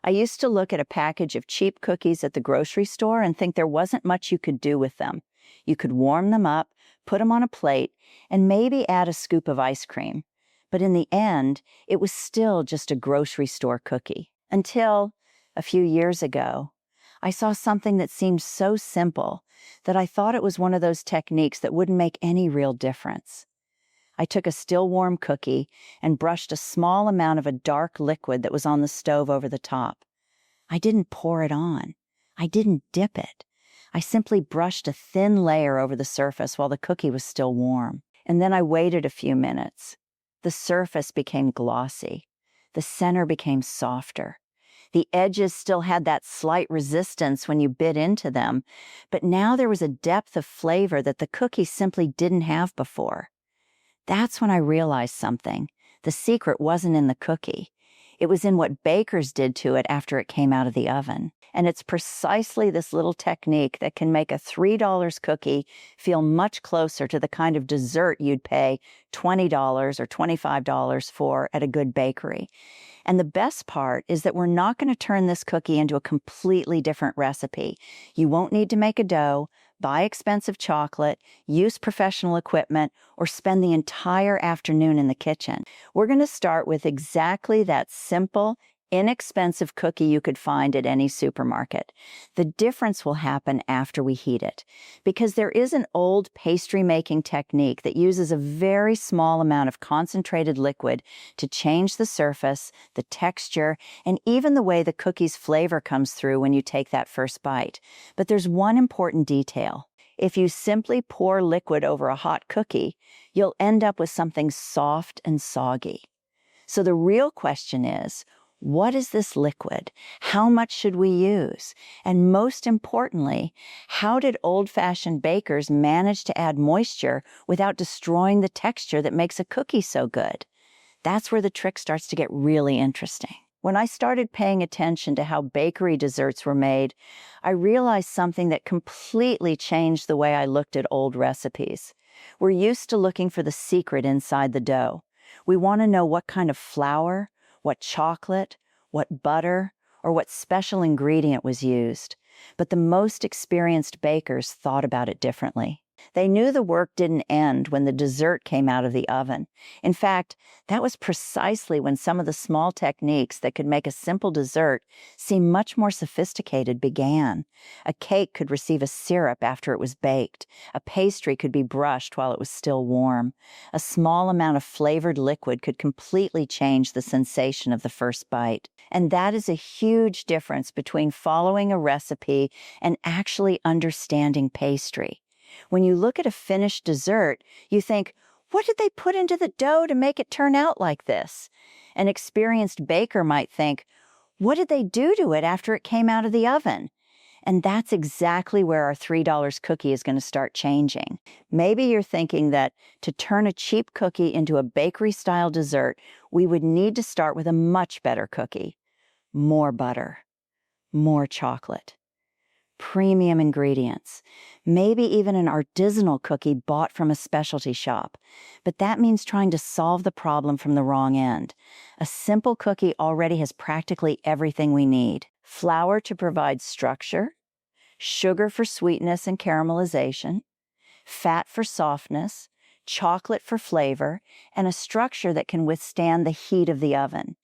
I used to look at a package of cheap cookies at the grocery store and think there wasn't much you could do with them. You could warm them up, put them on a plate, and maybe add a scoop of ice cream. But in the end, it was still just a grocery store cookie. Until, a few years ago, I saw something that seemed so simple that I thought it was one of those techniques that wouldn't make any real difference. I took a still warm cookie and brushed a small amount of a dark liquid that was on the stove over the top. I didn't pour it on. I didn't dip it. I simply brushed a thin layer over the surface while the cookie was still warm. And then I waited a few minutes. The surface became glossy. The center became softer. The edges still had that slight resistance when you bit into them, but now there was a depth of flavor that the cookie simply didn't have before. That's when I realized something. The secret wasn't in the cookie. It was in what bakers did to it after it came out of the oven. And it's precisely this little technique that can make a $3 cookie feel much closer to the kind of dessert you'd pay $20 or $25 for at a good bakery. And the best part is that we're not going to turn this cookie into a completely different recipe. You won't need to make a dough, buy expensive chocolate, use professional equipment, or spend the entire afternoon in the kitchen. We're going to start with exactly that simple, inexpensive cookie you could find at any supermarket. The difference will happen after we heat it, because there is an old pastry making technique that uses a very small amount of concentrated liquid to change the surface, the texture, and even the way the cookie's flavor comes through when you take that first bite. But there's one important detail. If you simply pour liquid over a hot cookie, you'll end up with something soft and soggy. So the real question is, what is this liquid? How much should we use? And most importantly, how did old-fashioned bakers manage to add moisture without destroying the texture that makes a cookie so good? That's where the trick starts to get really interesting. When I started paying attention to how bakery desserts were made, I realized something that completely changed the way I looked at old recipes. We're used to looking for the secret inside the dough. We want to know what kind of flour, what chocolate, what butter, or what special ingredient was used. But the most experienced bakers thought about it differently. They knew the work didn't end when the dessert came out of the oven. In fact, that was precisely when some of the small techniques that could make a simple dessert seem much more sophisticated began. A cake could receive a syrup after it was baked. A pastry could be brushed while it was still warm. A small amount of flavored liquid could completely change the sensation of the first bite. And that is a huge difference between following a recipe and actually understanding pastry. When you look at a finished dessert, you think, what did they put into the dough to make it turn out like this? An experienced baker might think, what did they do to it after it came out of the oven? And that's exactly where our $3 cookie is going to start changing. Maybe you're thinking that to turn a cheap cookie into a bakery-style dessert, we would need to start with a much better cookie. More butter, more chocolate, premium ingredients, maybe even an artisanal cookie bought from a specialty shop. But that means trying to solve the problem from the wrong end. A simple cookie already has practically everything we need. Flour to provide structure, sugar for sweetness and caramelization, fat for softness, chocolate for flavor, and a structure that can withstand the heat of the oven.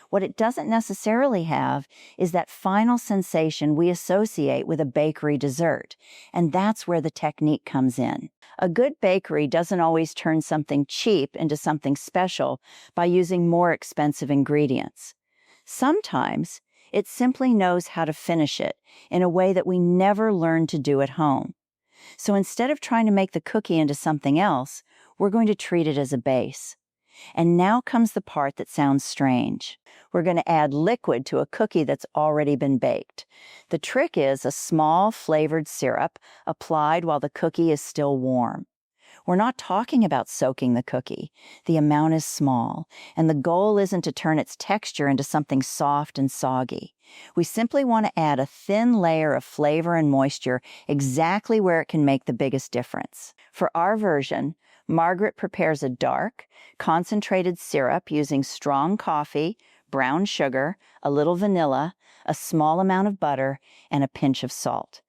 What it doesn't necessarily have is that final sensation we associate with a bakery dessert, and that's where the technique comes in. A good bakery doesn't always turn something cheap into something special by using more expensive ingredients. Sometimes it simply knows how to finish it in a way that we never learned to do at home. So instead of trying to make the cookie into something else, we're going to treat it as a base. And now comes the part that sounds strange. We're going to add liquid to a cookie that's already been baked. The trick is a small flavored syrup applied while the cookie is still warm. We're not talking about soaking the cookie. The amount is small, and the goal isn't to turn its texture into something soft and soggy. We simply want to add a thin layer of flavor and moisture exactly where it can make the biggest difference. For our version, Margaret prepares a dark, concentrated syrup using strong coffee, brown sugar, a little vanilla, a small amount of butter, and a pinch of salt.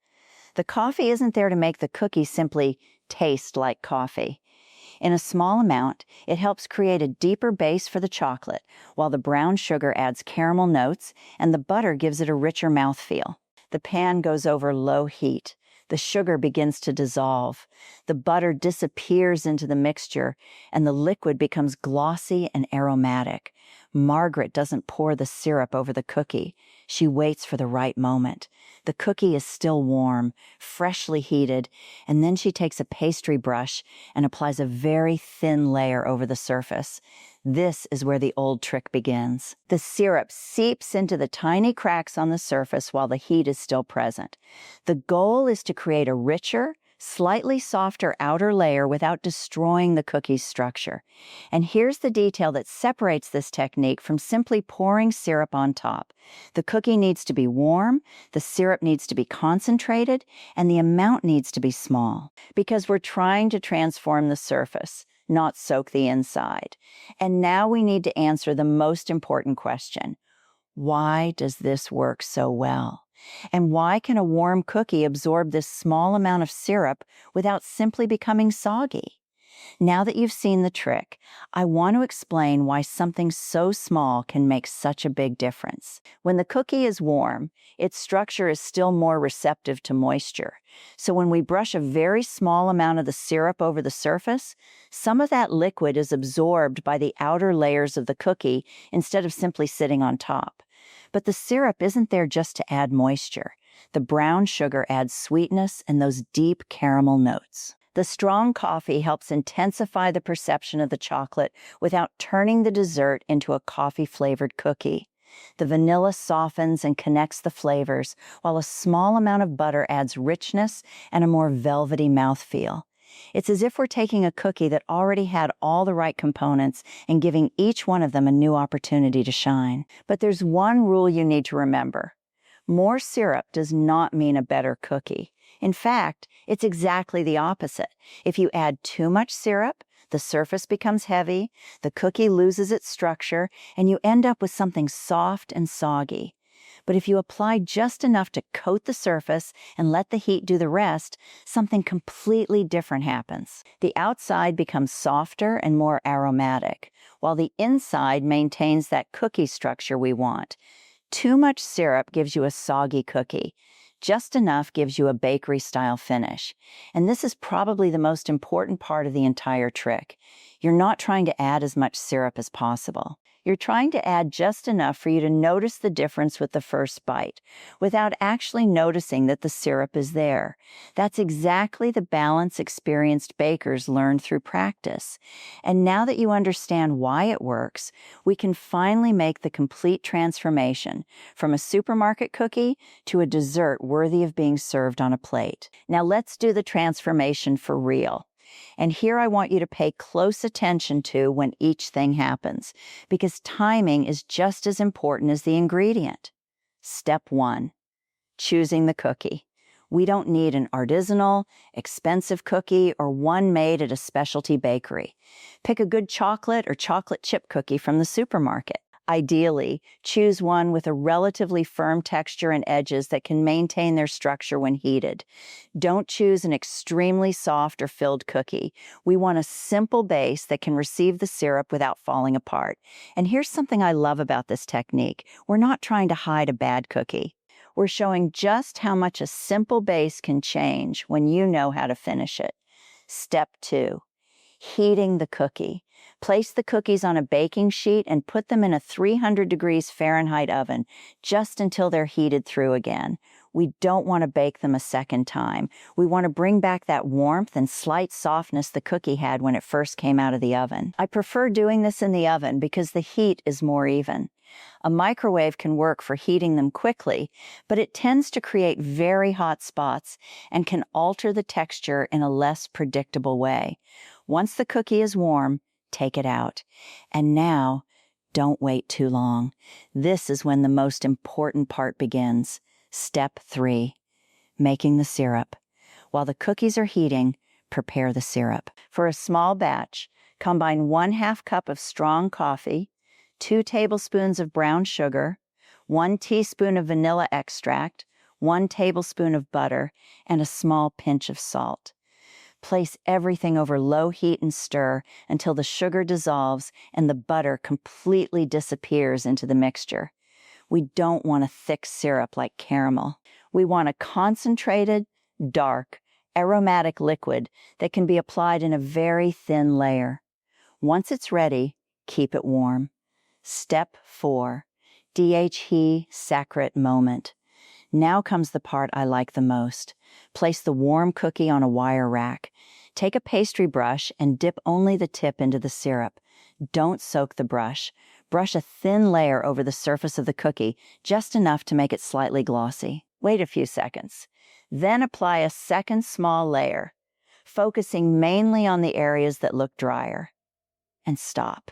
The coffee isn't there to make the cookie simply taste like coffee. In a small amount, it helps create a deeper base for the chocolate, while the brown sugar adds caramel notes and the butter gives it a richer mouthfeel. The pan goes over low heat. The sugar begins to dissolve. The butter disappears into the mixture, and the liquid becomes glossy and aromatic. Margaret doesn't pour the syrup over the cookie. She waits for the right moment. The cookie is still warm, freshly heated, and then she takes a pastry brush and applies a very thin layer over the surface. This is where the old trick begins. The syrup seeps into the tiny cracks on the surface while the heat is still present. The goal is to create a richer, slightly softer outer layer without destroying the cookie's structure. And here's the detail that separates this technique from simply pouring syrup on top. The cookie needs to be warm, the syrup needs to be concentrated, and the amount needs to be small, because we're trying to transform the surface, not soak the inside. And now we need to answer the most important question. Why does this work so well? And why can a warm cookie absorb this small amount of syrup without simply becoming soggy? Now that you've seen the trick, I want to explain why something so small can make such a big difference. When the cookie is warm, its structure is still more receptive to moisture. So when we brush a very small amount of the syrup over the surface, some of that liquid is absorbed by the outer layers of the cookie instead of simply sitting on top. But the syrup isn't there just to add moisture. The brown sugar adds sweetness and those deep caramel notes. The strong coffee helps intensify the perception of the chocolate without turning the dessert into a coffee-flavored cookie. The vanilla softens and connects the flavors, while a small amount of butter adds richness and a more velvety mouthfeel. It's as if we're taking a cookie that already had all the right components and giving each one of them a new opportunity to shine. But there's one rule you need to remember. More syrup does not mean a better cookie. In fact, it's exactly the opposite. If you add too much syrup, the surface becomes heavy, the cookie loses its structure, and you end up with something soft and soggy. But if you apply just enough to coat the surface and let the heat do the rest, something completely different happens. The outside becomes softer and more aromatic, while the inside maintains that cookie structure we want. Too much syrup gives you a soggy cookie. Just enough gives you a bakery-style finish. And this is probably the most important part of the entire trick. You're not trying to add as much syrup as possible. You're trying to add just enough for you to notice the difference with the first bite, without actually noticing that the syrup is there. That's exactly the balance experienced bakers learn through practice. And now that you understand why it works, we can finally make the complete transformation from a supermarket cookie to a dessert worthy of being served on a plate. Now let's do the transformation for real. And here I want you to pay close attention to when each thing happens, because timing is just as important as the ingredient. Step 1, choosing the cookie. We don't need an artisanal, expensive cookie or one made at a specialty bakery. Pick a good chocolate or chocolate chip cookie from the supermarket. Ideally, choose one with a relatively firm texture and edges that can maintain their structure when heated. Don't choose an extremely soft or filled cookie. We want a simple base that can receive the syrup without falling apart. And here's something I love about this technique. We're not trying to hide a bad cookie. We're showing just how much a simple base can change when you know how to finish it. Step 2. Heating the cookie. Place the cookies on a baking sheet and put them in a 300 degrees Fahrenheit oven just until they're heated through again. We don't want to bake them a second time. We want to bring back that warmth and slight softness the cookie had when it first came out of the oven. I prefer doing this in the oven because the heat is more even. A microwave can work for heating them quickly, but it tends to create very hot spots and can alter the texture in a less predictable way. Once the cookie is warm, take it out. And now, don't wait too long. This is when the most important part begins. Step 3, making the syrup. While the cookies are heating, prepare the syrup. For a small batch, combine 1/2 cup of strong coffee, 2 tablespoons of brown sugar, 1 teaspoon of vanilla extract, 1 tablespoon of butter, and a small pinch of salt. Place everything over low heat and stir until the sugar dissolves and the butter completely disappears into the mixture. We don't want a thick syrup like caramel. We want a concentrated, dark, aromatic liquid that can be applied in a very thin layer. Once it's ready, keep it warm. Step 4. DHE Sacred Moment. Now comes the part I like the most. Place the warm cookie on a wire rack. Take a pastry brush and dip only the tip into the syrup. Don't soak the brush. Brush a thin layer over the surface of the cookie, just enough to make it slightly glossy. Wait a few seconds. Then apply a second small layer, focusing mainly on the areas that look drier. And stop.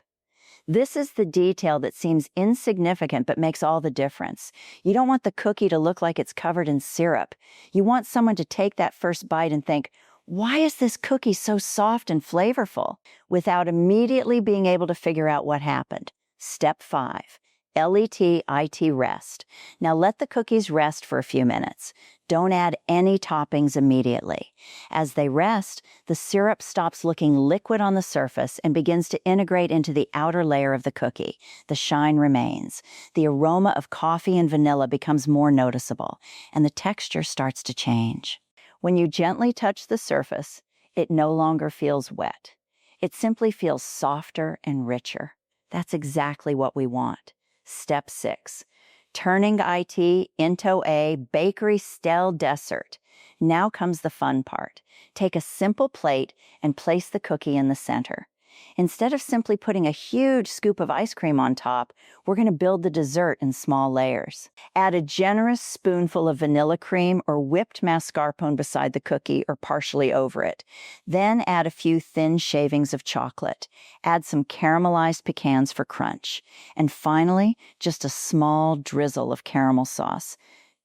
This is the detail that seems insignificant but makes all the difference. You don't want the cookie to look like it's covered in syrup. You want someone to take that first bite and think, "Why is this cookie so soft and flavorful?" without immediately being able to figure out what happened. Step 5. LET-IT rest. Now let the cookies rest for a few minutes. Don't add any toppings immediately. As they rest, the syrup stops looking liquid on the surface and begins to integrate into the outer layer of the cookie. The shine remains. The aroma of coffee and vanilla becomes more noticeable, and the texture starts to change. When you gently touch the surface, it no longer feels wet. It simply feels softer and richer. That's exactly what we want. Step 6. Turning IT into a bakery-style dessert. Now comes the fun part. Take a simple plate and place the cookie in the center. Instead of simply putting a huge scoop of ice cream on top, we're going to build the dessert in small layers. Add a generous spoonful of vanilla cream or whipped mascarpone beside the cookie or partially over it. Then add a few thin shavings of chocolate. Add some caramelized pecans for crunch. And finally, just a small drizzle of caramel sauce.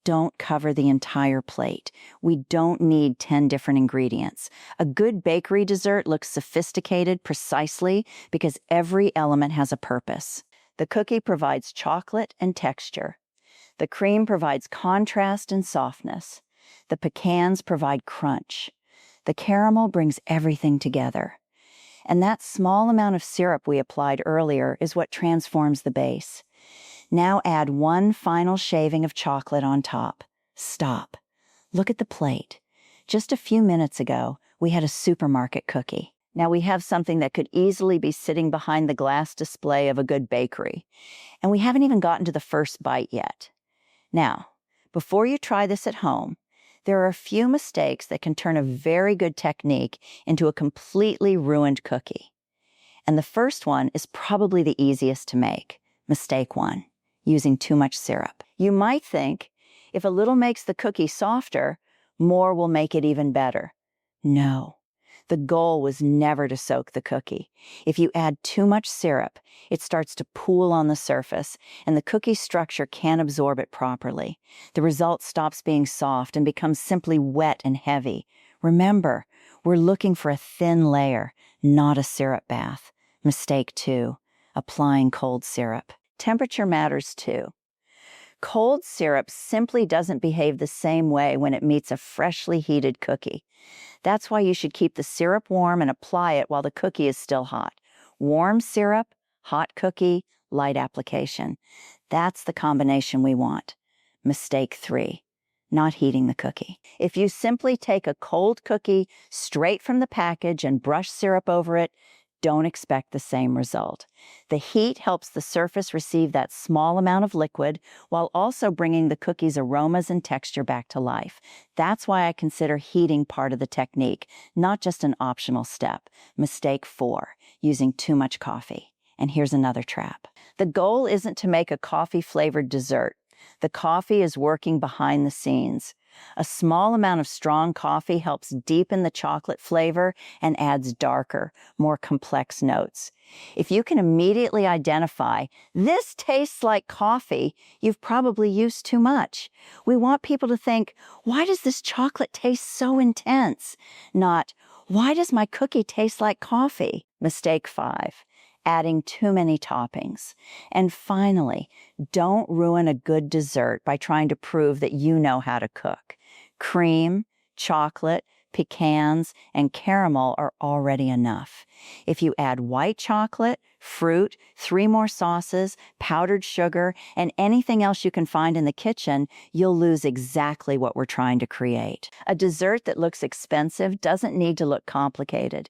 Don't cover the entire plate. We don't need 10 different ingredients. A good bakery dessert looks sophisticated precisely because every element has a purpose. The cookie provides chocolate and texture. The cream provides contrast and softness. The pecans provide crunch. The caramel brings everything together. And that small amount of syrup we applied earlier is what transforms the base. Now add 1 final shaving of chocolate on top. Stop. Look at the plate. Just a few minutes ago, we had a supermarket cookie. Now we have something that could easily be sitting behind the glass display of a good bakery. And we haven't even gotten to the first bite yet. Now, before you try this at home, there are a few mistakes that can turn a very good technique into a completely ruined cookie. And the first one is probably the easiest to make. Mistake 1. Using too much syrup. You might think, if a little makes the cookie softer, more will make it even better. No. The goal was never to soak the cookie. If you add too much syrup, it starts to pool on the surface, and the cookie structure can't absorb it properly. The result stops being soft and becomes simply wet and heavy. Remember, we're looking for a thin layer, not a syrup bath. Mistake 2. Applying cold syrup. Temperature matters too. Cold syrup simply doesn't behave the same way when it meets a freshly heated cookie. That's why you should keep the syrup warm and apply it while the cookie is still hot. Warm syrup, hot cookie, light application. That's the combination we want. Mistake 3. Not heating the cookie. If you simply take a cold cookie straight from the package and brush syrup over it, don't expect the same result. The heat helps the surface receive that small amount of liquid while also bringing the cookie's aromas and texture back to life. That's why I consider heating part of the technique, not just an optional step. Mistake 4, using too much coffee. And here's another trap. The goal isn't to make a coffee-flavored dessert. The coffee is working behind the scenes. A small amount of strong coffee helps deepen the chocolate flavor and adds darker, more complex notes. If you can immediately identify, "This tastes like coffee," you've probably used too much. We want people to think, "Why does this chocolate taste so intense?" Not, "Why does my cookie taste like coffee?" Mistake 5. adding too many toppings. And finally, don't ruin a good dessert by trying to prove that you know how to cook. Cream, chocolate, pecans, and caramel are already enough. If you add white chocolate, fruit, 3 more sauces, powdered sugar, and anything else you can find in the kitchen, you'll lose exactly what we're trying to create. A dessert that looks expensive doesn't need to look complicated.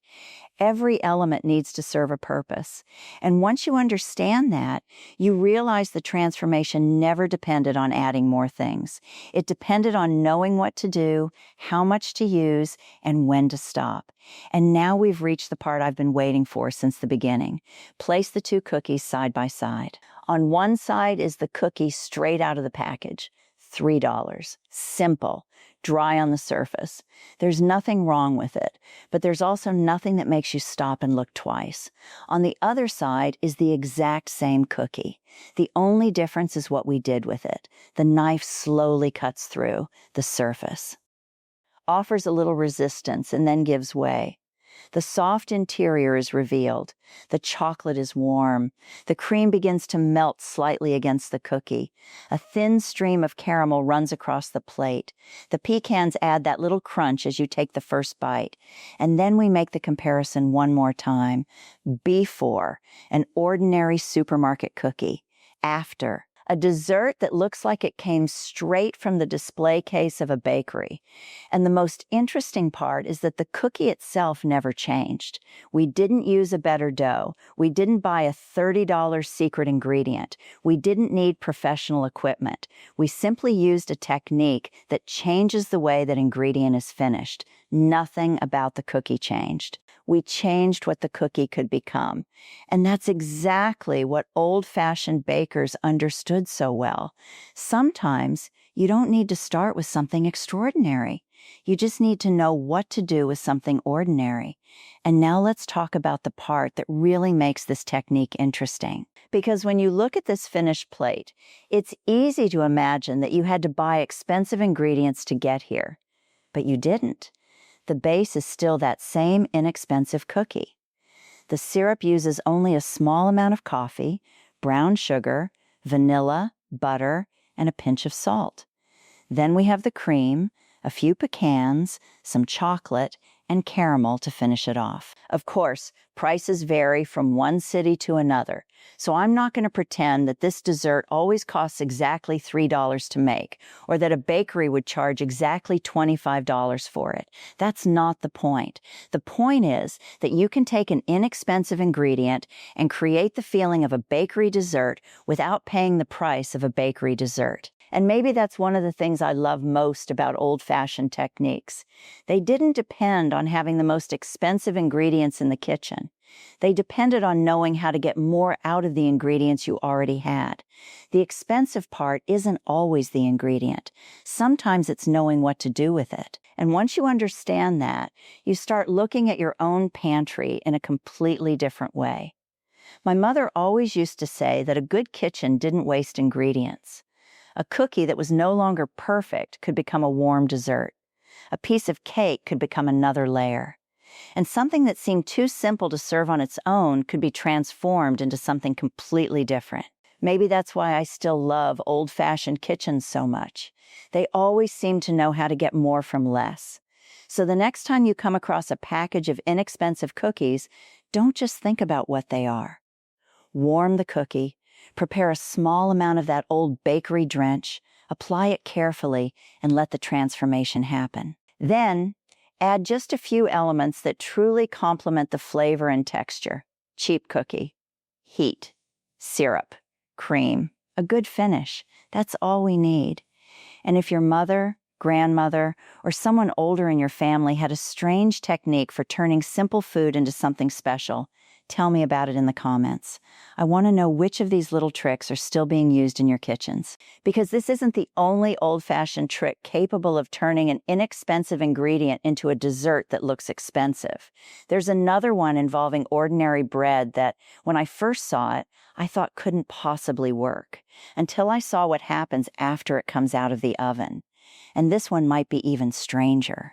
Every element needs to serve a purpose. And once you understand that, you realize the transformation never depended on adding more things. It depended on knowing what to do, how much to use, and when to stop. And now we've reached the part I've been waiting for since the beginning. Place the 2 cookies side by side. On one side is the cookie straight out of the package. $3. Simple. Dry on the surface. There's nothing wrong with it, but there's also nothing that makes you stop and look twice. On the other side is the exact same cookie. The only difference is what we did with it. The knife slowly cuts through the surface, offers a little resistance, and then gives way. The soft interior is revealed. The chocolate is warm. The cream begins to melt slightly against the cookie. A thin stream of caramel runs across the plate. The pecans add that little crunch as you take the first bite. And then we make the comparison one more time. Before, an ordinary supermarket cookie. After, a dessert that looks like it came straight from the display case of a bakery. And the most interesting part is that the cookie itself never changed. We didn't use a better dough. We didn't buy a $30 secret ingredient. We didn't need professional equipment. We simply used a technique that changes the way that ingredient is finished. Nothing about the cookie changed. We changed what the cookie could become. And that's exactly what old-fashioned bakers understood so well. Sometimes you don't need to start with something extraordinary. You just need to know what to do with something ordinary. And now let's talk about the part that really makes this technique interesting. Because when you look at this finished plate, it's easy to imagine that you had to buy expensive ingredients to get here. But you didn't. The base is still that same inexpensive cookie. The syrup uses only a small amount of coffee, brown sugar, vanilla, butter, and a pinch of salt. Then we have the cream, a few pecans, some chocolate, and caramel to finish it off. Of course, prices vary from one city to another, so I'm not going to pretend that this dessert always costs exactly $3 to make, or that a bakery would charge exactly $25 for it. That's not the point. The point is that you can take an inexpensive ingredient and create the feeling of a bakery dessert without paying the price of a bakery dessert. And maybe that's one of the things I love most about old-fashioned techniques. They didn't depend on having the most expensive ingredients in the kitchen. They depended on knowing how to get more out of the ingredients you already had. The expensive part isn't always the ingredient. Sometimes it's knowing what to do with it. And once you understand that, you start looking at your own pantry in a completely different way. My mother always used to say that a good kitchen didn't waste ingredients. A cookie that was no longer perfect could become a warm dessert. A piece of cake could become another layer. And something that seemed too simple to serve on its own could be transformed into something completely different. Maybe that's why I still love old-fashioned kitchens so much. They always seem to know how to get more from less. So the next time you come across a package of inexpensive cookies, don't just think about what they are. Warm the cookie. Prepare a small amount of that old bakery drench, apply it carefully, and let the transformation happen. Then, add just a few elements that truly complement the flavor and texture. Cheap cookie, heat, syrup, cream, a good finish. That's all we need. And if your mother, grandmother, or someone older in your family had a strange technique for turning simple food into something special, tell me about it in the comments. I want to know which of these little tricks are still being used in your kitchens. Because this isn't the only old-fashioned trick capable of turning an inexpensive ingredient into a dessert that looks expensive. There's another one involving ordinary bread that, when I first saw it, I thought couldn't possibly work, until I saw what happens after it comes out of the oven. And this one might be even stranger.